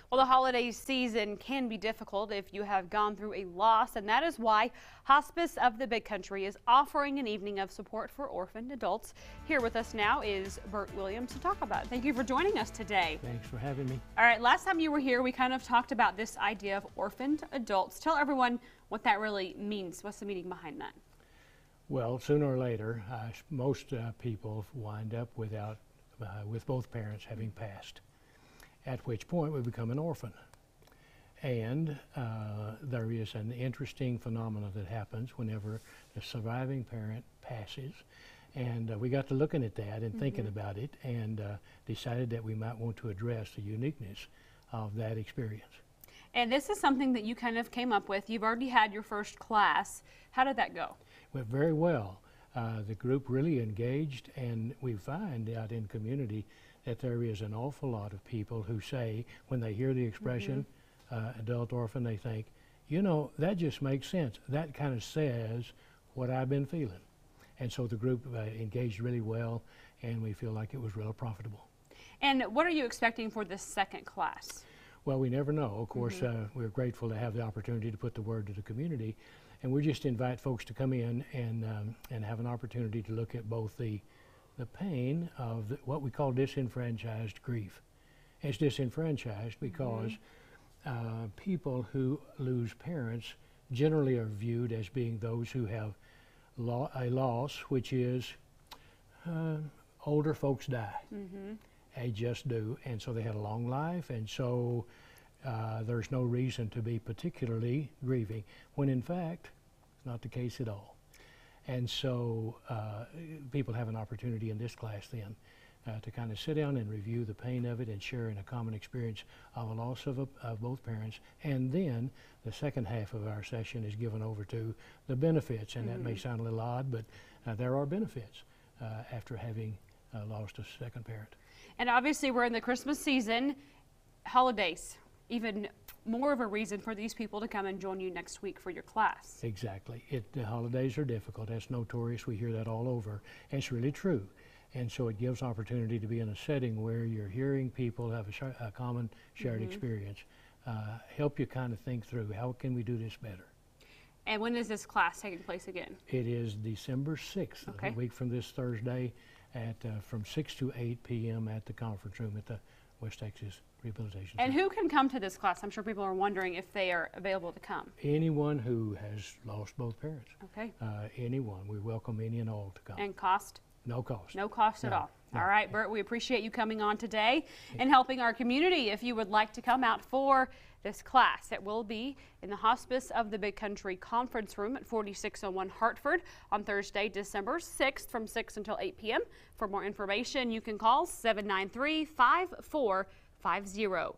Well, the holiday season can be difficult if you have gone through a loss, and that is why Hospice of the Big Country is offering an evening of support for orphaned adults. Here with us now is Bert Williams to talk about it. Thank you for joining us today. Thanks for having me. All right, last time you were here, we kind of talked about this idea of orphaned adults. Tell everyone what that really means. What's the meaning behind that? Well, sooner or later, most people wind up with both parents having passed, at which point we become an orphan. And there is an interesting phenomenon that happens whenever the surviving parent passes. And we got to looking at that and thinking about it, and decided that we might want to address the uniqueness of that experience. And this is something that you kind of came up with. You've already had your first class. How did that go? Went very well. The group really engaged, and we find out in community that there is an awful lot of people who say, when they hear the expression adult orphan, they think, you know, that just makes sense. That kind of says what I've been feeling. And so the group engaged really well, and we feel like it was real profitable. And what are you expecting for this second class? Well, we never know. Of course, we're grateful to have the opportunity to put the word to the community, and we just invite folks to come in and have an opportunity to look at both the pain of what we call disenfranchised grief. It's disenfranchised because people who lose parents generally are viewed as being those who have a loss, which is older folks die. They just do, and so they had a long life, and so there's no reason to be particularly grieving, when in fact it's not the case at all. And so people have an opportunity in this class then to kind of sit down and review the pain of it and share in a common experience of a loss of both parents. And then the second half of our session is given over to the benefits, and that may sound a little odd, but there are benefits after having lost a second parent. And obviously we're in the Christmas season, holidays, even more of a reason for these people to come and join you next week for your class. Exactly. The holidays are difficult. That's notorious. We hear that all over. And it's really true. And so it gives opportunity to be in a setting where you're hearing people have a common shared experience. Help you kind of think through, how can we do this better? And when is this class taking place again? It is December 6th, a week from this Thursday, at from 6 to 8 p.m. at the conference room at the West Texas Rehabilitation Center. And who can come to this class? I'm sure people are wondering if they are available to come. Anyone who has lost both parents. Okay. Anyone. We welcome any and all to come. And cost? No cost. No cost at all. No. All right, Bert, we appreciate you coming on today and helping our community. If you would like to come out for this class, it will be in the Hospice of the Big Country Conference Room at 4601 Hartford on Thursday, December 6th from 6 until 8 p.m. For more information, you can call 793-5450.